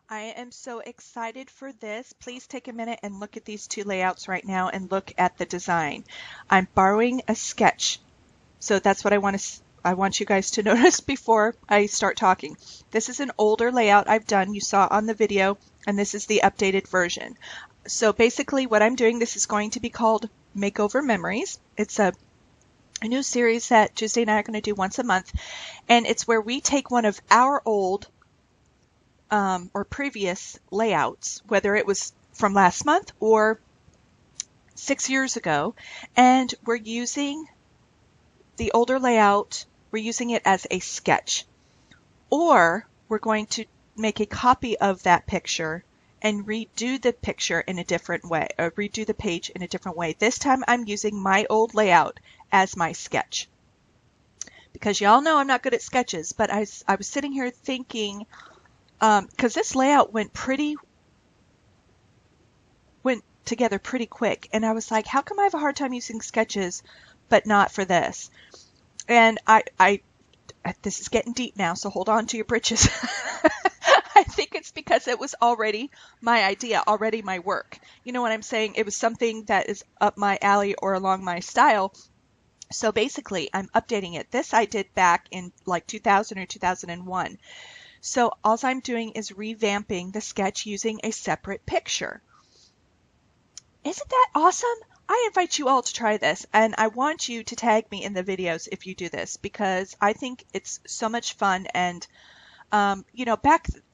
I am so excited for this. Please take a minute and look at these two layouts right now and look at the design. I'm borrowing a sketch. So that's what I want you guys to notice before I start talking. This is an older layout I've done, you saw on the video, and this is the updated version. So basically what I'm doing, this is going to be called Makeover Memories. It's a new series that Tuesday and I are going to do once a month, and it's where we take one of our old or previous layouts, whether it was from last month or 6 years ago, and we're using the older layout, we're using it as a sketch. Or we're going to make a copy of that picture and redo the picture in a different way, or redo the page in a different way. This time I'm using my old layout as my sketch. Because y'all know I'm not good at sketches, but I was sitting here thinking, because this layout went together pretty quick, and I was like, how come I have a hard time using sketches but not for this? And this is getting deep now, so hold on to your britches. I think it's because it was already my idea, already my work. You know what I'm saying? It was something that is up my alley or along my style. So basically, I'm updating it. This I did back in like 2000 or 2001. So all I'm doing is revamping the sketch using a separate picture. Isn't that awesome? I invite you all to try this, and I want you to tag me in the videos if you do this, because I think it's so much fun. And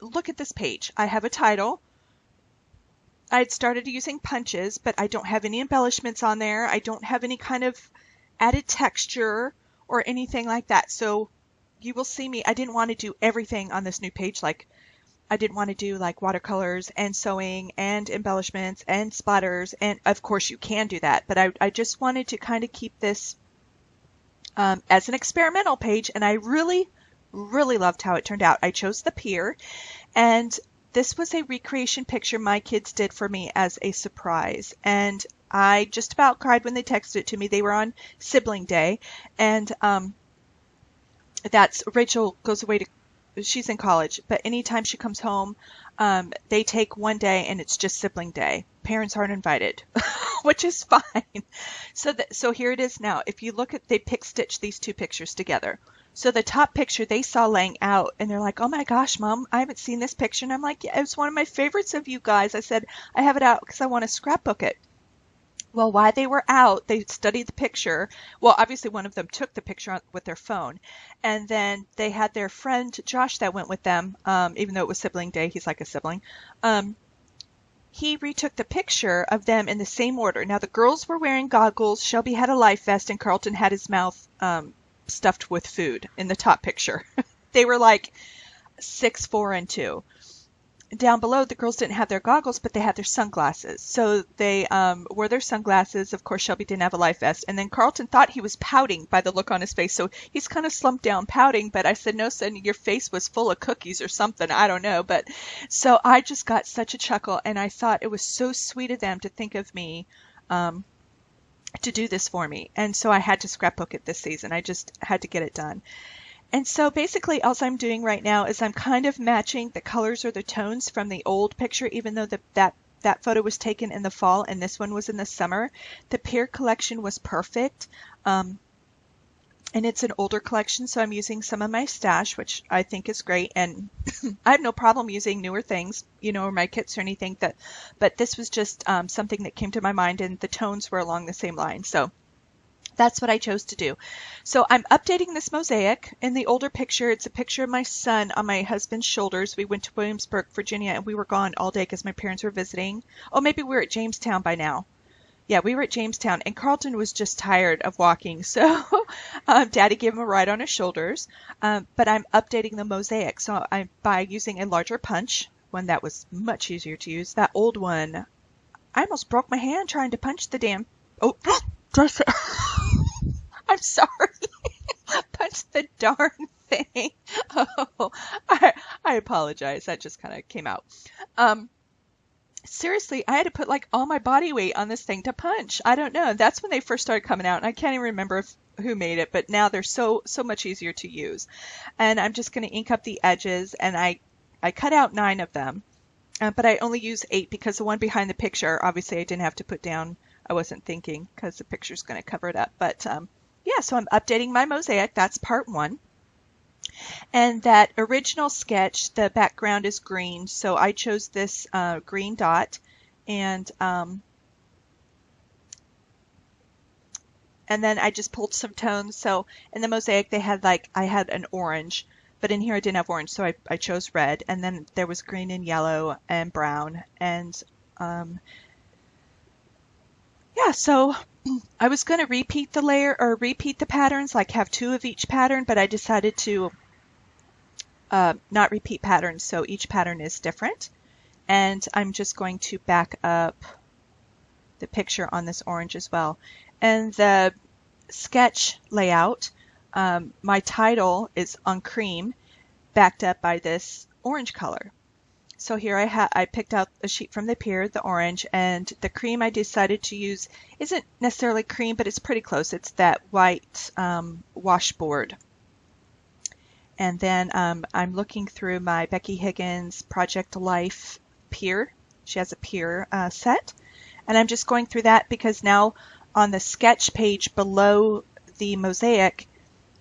look at this page. I have a title. I had started using punches, but I don't have any embellishments on there. I don't have any kind of added texture or anything like that. So you will see me. I didn't want to do everything on this new page. Like, I didn't want to do like watercolors and sewing and embellishments and splatters. And of course you can do that, but I just wanted to kind of keep this as an experimental page. And I really, really loved how it turned out. I chose the pier, and this was a recreation picture my kids did for me as a surprise. And I just about cried when they texted it to me. They were on sibling day, and that's Rachel goes away to, she's in college, but anytime she comes home, they take one day and it's just sibling day. Parents aren't invited, which is fine. So here it is now. If you look at, they pick stitch these two pictures together. So the top picture they saw laying out, and they're like, oh my gosh, Mom, I haven't seen this picture. And I'm like, yeah, it was one of my favorites of you guys. I said, I have it out because I want to scrapbook it. Well, while they were out, they studied the picture. Well, obviously one of them took the picture with their phone, and then they had their friend Josh that went with them, even though it was sibling day. He's like a sibling. He retook the picture of them in the same order. Now the girls were wearing goggles, Shelby had a life vest, and Carlton had his mouth stuffed with food in the top picture. They were like 6, 4, and 2. Down below, the girls didn't have their goggles, but they had their sunglasses. So they wore their sunglasses. Of course, Shelby didn't have a life vest. And then Carlton thought he was pouting by the look on his face. So he's kind of slumped down pouting. But I said, no, son, your face was full of cookies or something. I don't know. But so I just got such a chuckle. And I thought it was so sweet of them to think of me to do this for me. And so I had to scrapbook it this season. I just had to get it done. And so basically all I'm doing right now is I'm kind of matching the colors or the tones from the old picture, even though that photo was taken in the fall and this one was in the summer. The Pear collection was perfect. And it's an older collection, so I'm using some of my stash, which I think is great. And I have no problem using newer things, or my kits or anything. But this was just something that came to my mind, and the tones were along the same line. So that's what I chose to do. So I'm updating this mosaic. In the older picture, it's a picture of my son on my husband's shoulders. We went to Williamsburg, Virginia, and we were gone all day because my parents were visiting. Oh, maybe we were at Jamestown by now. Yeah, we were at Jamestown, and Carlton was just tired of walking, so Daddy gave him a ride on his shoulders. But I'm updating the mosaic, so by using a larger punch, one that was much easier to use. That old one, I almost broke my hand trying to punch the damn... Oh, I'm sorry. Punch the darn thing. Oh, I apologize. That just kind of came out. Seriously, I had to put like all my body weight on this thing to punch. I don't know. That's when they first started coming out, and I can't even remember who made it, but now they're so much easier to use. And I'm just going to ink up the edges, and I cut out 9 of them. but I only use 8 because the one behind the picture, obviously I didn't have to put down. I wasn't thinking because the picture's going to cover it up. But yeah, so I'm updating my mosaic. That's part 1. And that original sketch, the background is green, so I chose this green dot, and then I just pulled some tones. So in the mosaic they had I had an orange, but in here I didn't have orange, so I chose red, and then there was green and yellow and brown, and yeah, so I was going to repeat the layer or repeat the patterns, like have 2 of each pattern, but I decided to not repeat patterns, so each pattern is different. And I'm just going to back up the picture on this orange as well. And the sketch layout, my title is on cream, backed up by this orange color. So here I picked out a sheet from the pier, the orange, and the cream I decided to use isn't necessarily cream, but it's pretty close. It's that white washboard. And then I'm looking through my Becky Higgins Project Life pier. She has a pier set. And I'm just going through that because now on the sketch page below the mosaic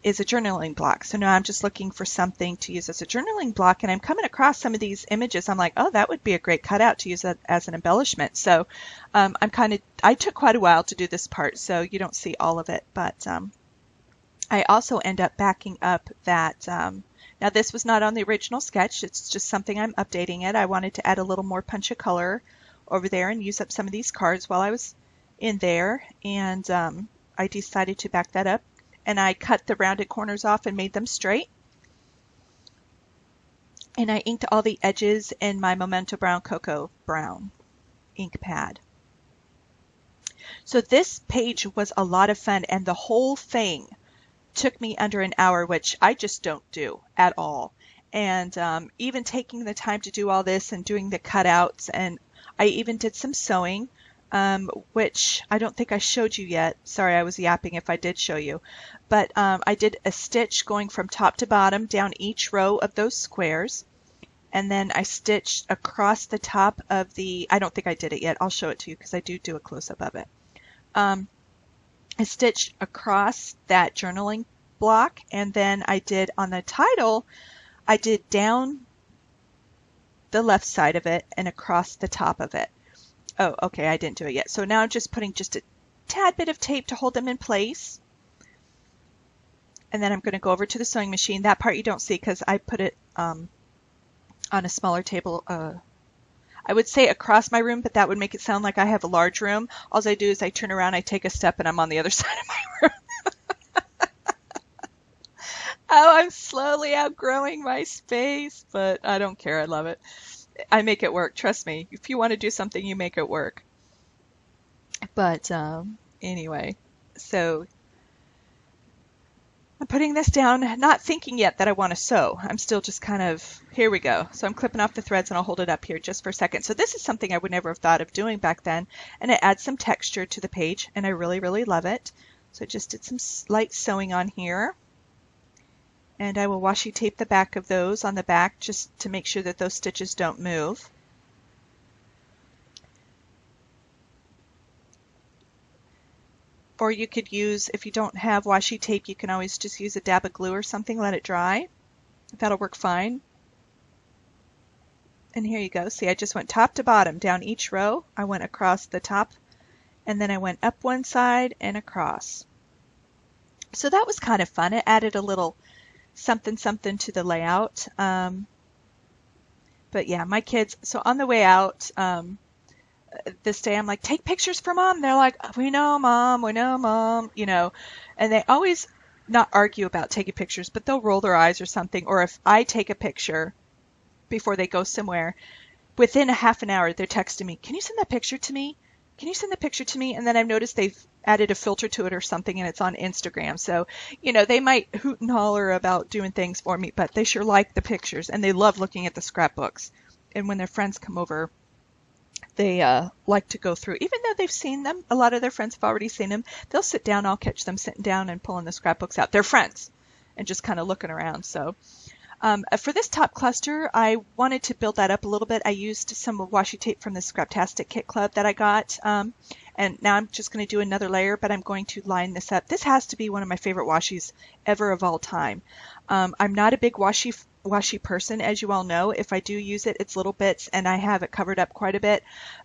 is a journaling block. So now I'm just looking for something to use as a journaling block, and I'm coming across some of these images. I'm like, oh, that would be a great cutout to use as an embellishment. So I took quite a while to do this part, so you don't see all of it, but I also end up backing up that, now this was not on the original sketch, it's just something I'm updating it. I wanted to add a little more punch of color over there and use up some of these cards while I was in there, and I decided to back that up, and I cut the rounded corners off and made them straight. And I inked all the edges in my Memento Brown Cocoa Brown ink pad. So this page was a lot of fun, and the whole thing took me under an hour, which I just don't do at all. And even taking the time to do all this and doing the cutouts, and I even did some sewing, which I don't think I showed you yet. Sorry, I was yapping if I did show you. But I did a stitch going from top to bottom down each row of those squares. And then I stitched across the top of the, I don't think I did it yet. I'll show it to you because I do a close-up of it. I stitched across that journaling block, and then I did on the title, I did down the left side of it and across the top of it. Oh, okay, I didn't do it yet. So now I'm just putting just a tad bit of tape to hold them in place. And then I'm going to go over to the sewing machine. That part you don't see because I put it on a smaller table. I would say across my room, but that would make it sound like I have a large room. All I do is I turn around, I take a step, and I'm on the other side of my room. Oh, I'm slowly outgrowing my space, but I don't care. I love it. I make it work. Trust me. If you want to do something, you make it work. But anyway, so I'm putting this down, not thinking yet that I want to sew. I'm still just kind of, here we go. So I'm clipping off the threads, and I'll hold it up here just for a second. So this is something I would never have thought of doing back then, and it adds some texture to the page, and I really, really love it. So I just did some light sewing on here. And I will washi tape the back of those on the back just to make sure that those stitches don't move. Or you could use, if you don't have washi tape, you can always just use a dab of glue or something, let it dry. That'll work fine. And here you go. See, I just went top to bottom down each row. I went across the top, and then I went up one side and across. So that was kind of fun. It added a little something to the layout. But yeah, my kids, so on the way out this day, I'm like, take pictures for mom. They're like, we know mom, you know, and they always not argue about taking pictures, but they'll roll their eyes or something. Or if I take a picture before they go somewhere, within a half an hour, they're texting me, can you send that picture to me? Can you send the picture to me? And then I've noticed they've added a filter to it or something, and it's on Instagram. So, you know, they might hoot and holler about doing things for me, but they sure like the pictures, and they love looking at the scrapbooks. And when their friends come over, they like to go through, even though they've seen them, a lot of their friends have already seen them, they'll sit down, I'll catch them sitting down and pulling the scrapbooks out. They're friends, and just kind of looking around. So For this top cluster, I wanted to build that up a little bit. I used some washi tape from the Scraptastic Kit Club that I got. And now I'm just going to do another layer, but I'm going to line this up. This has to be one of my favorite washis ever of all time. I'm not a big washi person, as you all know. If I do use it, it's little bits, and I have it covered up quite a bit.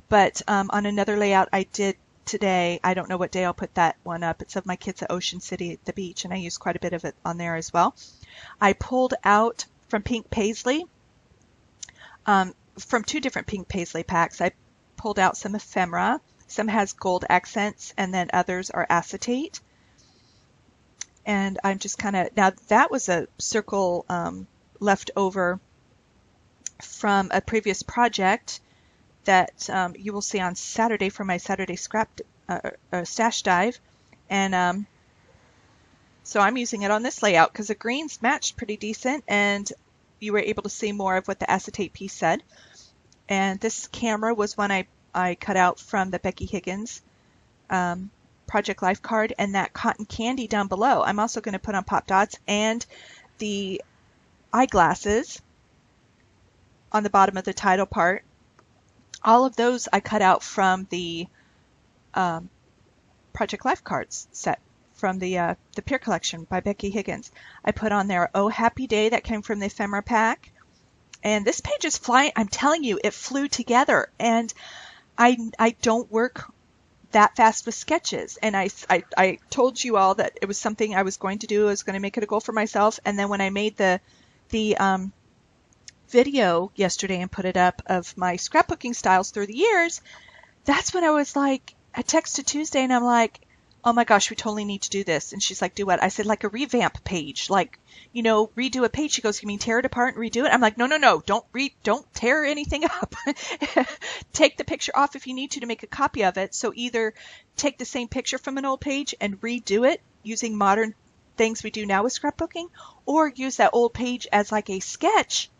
But on another layout I did today, I don't know what day I'll put that one up. It's of my kids at Ocean City at the beach, and I used quite a bit of it on there as well. I pulled out from Pink Paisley, from 2 different Pink Paisley packs, I pulled out some ephemera. Some has gold accents, and then others are acetate. And I'm just kind of, now that was a circle left over from a previous project that you will see on Saturday for my Saturday stash dive. And so I'm using it on this layout because the greens matched pretty decent, and you were able to see more of what the acetate piece said. And this camera was one I cut out from the Becky Higgins Project Life card, and that cotton candy down below I'm also going to put on pop dots, and the eyeglasses on the bottom of the title part. All of those I cut out from the Project Life cards set from the Peer Collection by Becky Higgins. I put on there Oh Happy Day, that came from the ephemera pack. And this page is flying. I'm telling you, it flew together. And I don't work that fast with sketches. And I told you all that it was something I was going to do. I was going to make it a goal for myself. And then when I made the video yesterday and put it up of my scrapbooking styles through the years, that's when I was like, I texted Tuesday and I'm like, oh my gosh, we totally need to do this. And she's like, do what? I said, like a revamp page, like, you know, redo a page. She goes, you mean tear it apart and redo it? I'm like, no, don't tear anything up. Take the picture off if you need to make a copy of it. So either take the same picture from an old page and redo it using modern things we do now with scrapbooking, or use that old page as like a sketch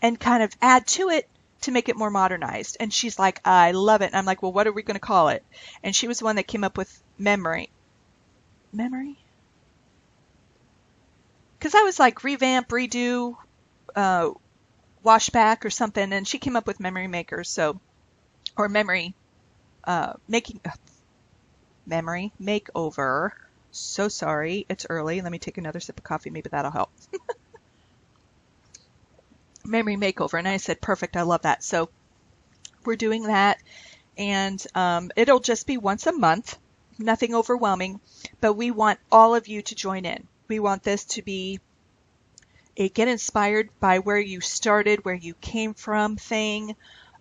and kind of add to it to make it more modernized. And she's like, I love it. And I'm like, well, what are we going to call it? And she was the one that came up with Memory? Because I was like, revamp, redo, wash back or something. And she came up with Memory Maker. So, or Memory Makeover. So sorry. It's early. Let me take another sip of coffee. Maybe that'll help. Memory Makeover. And I said, perfect. I love that. So we're doing that. And it'll just be once a month. Nothing overwhelming. But we want all of you to join in. We want this to be a get inspired by where you started, where you came from thing.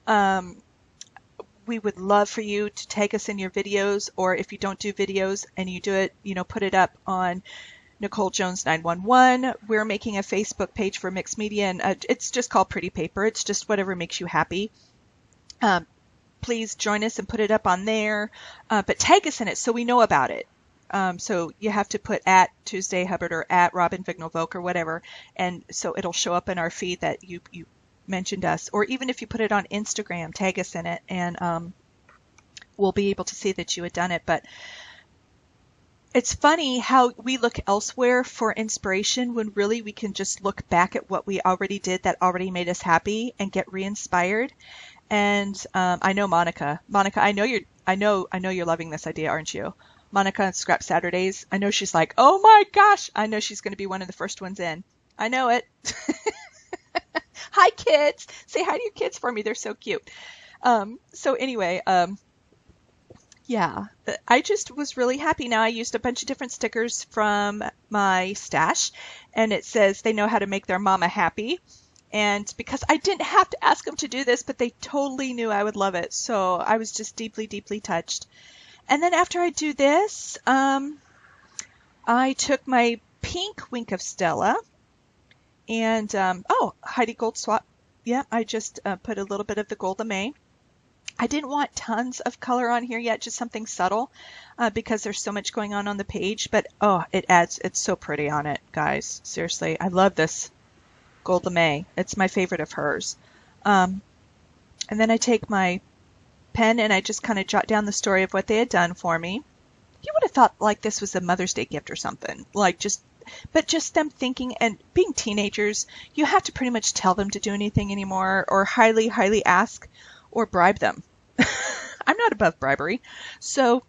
We would love for you to tag us in your videos, or if you don't do videos and you do it, you know, put it up on Nicole Jones 911. We're making a Facebook page for mixed media, and it's just called Pretty Paper. It's just whatever makes you happy. Please join us and put it up on there, but tag us in it so we know about it. So you have to put at Tuesdae Hubbard or at Robin Vignal Voak or whatever, and so it'll show up in our feed that you mentioned us. Or even if you put it on Instagram, tag us in it, and we'll be able to see that you had done it. But it's funny how we look elsewhere for inspiration when really we can just look back at what we already did that already made us happy and get re-inspired. And I know Monica, I know you're loving this idea, aren't you? Monica on Scrap Saturdays. I know she's like, oh my gosh, I know she's going to be one of the first ones in. I know it. Hi, kids. Say hi to your kids for me. They're so cute. So anyway, yeah, I just was really happy. Now I used a bunch of different stickers from my stash, and it says they know how to make their mama happy. And because I didn't have to ask them to do this, but they totally knew I would love it. So I was just deeply, deeply touched. And then after I do this, I took my pink Wink of Stella and, Heidi Gold Swap. Yeah, I just put a little bit of the Gold Lame. I didn't want tons of color on here yet, just something subtle, because there's so much going on the page. But, it's so pretty on it, guys. Seriously, I love this Gold Lame. It's my favorite of hers. And then I take my pen and I just kind of jot down the story of what they had done for me. You would have thought like this was a Mother's Day gift or something. Like just but just them thinking, and being teenagers, you have to pretty much tell them to do anything anymore, or highly, highly ask or bribe them. I'm not above bribery. So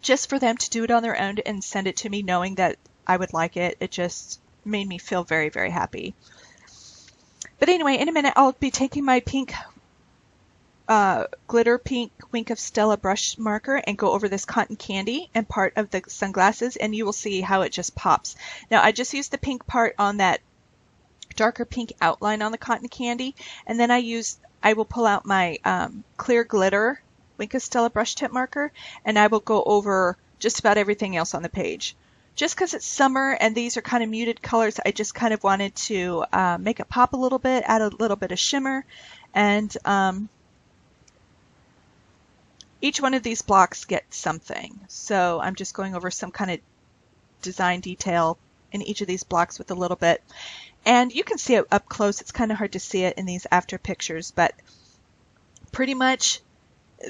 just for them to do it on their own and send it to me knowing that I would like it, it just made me feel very, very happy. But anyway, in a minute, I'll be taking my pink, glitter pink Wink of Stella brush marker and go over this cotton candy and part of the sunglasses, and you will see how it just pops. Now, I just used the pink part on that darker pink outline on the cotton candy, and then I will pull out my clear glitter Wink of Stella brush tip marker, and I will go over just about everything else on the page. Just because it's summer and these are kind of muted colors, I just kind of wanted to make it pop a little bit, add a little bit of shimmer, and each one of these blocks gets something. So I'm just going over some kind of design detail in each of these blocks with a little bit. And you can see it up close. It's kind of hard to see it in these after pictures, but pretty much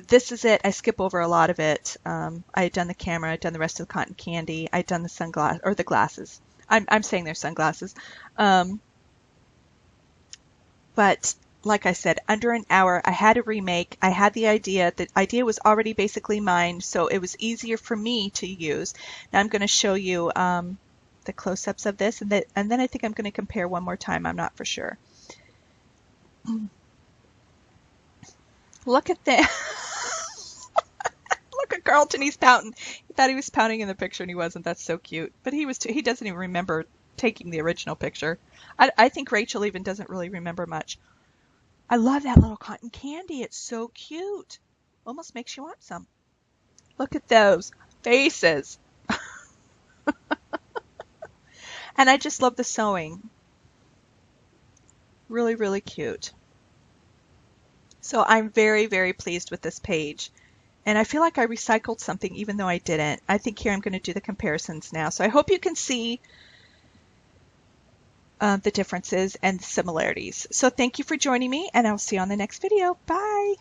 this is it. I skip over a lot of it. I had done the camera, I'd done the rest of the cotton candy, I'd done the sunglasses, or the glasses. I'm saying they're sunglasses. But like I said, under an hour, I had a remake. I had the idea. The idea was already basically mine, so it was easier for me to use. Now I'm going to show you the close-ups of this, and then I think I'm going to compare one more time. I'm not for sure. Look at that. Look at Carlton, he's pouting. He thought he was pouting in the picture and he wasn't. That's so cute. But he doesn't even remember taking the original picture. I think Rachel even doesn't really remember much. I love that little cotton candy. It's so cute. Almost makes you want some. Look at those faces. And I just love the sewing. Really, really cute. So I'm very, very pleased with this page. And I feel like I recycled something even though I didn't. I think here I'm going to do the comparisons now. So I hope you can see the differences and the similarities. So thank you for joining me, and I'll see you on the next video. Bye!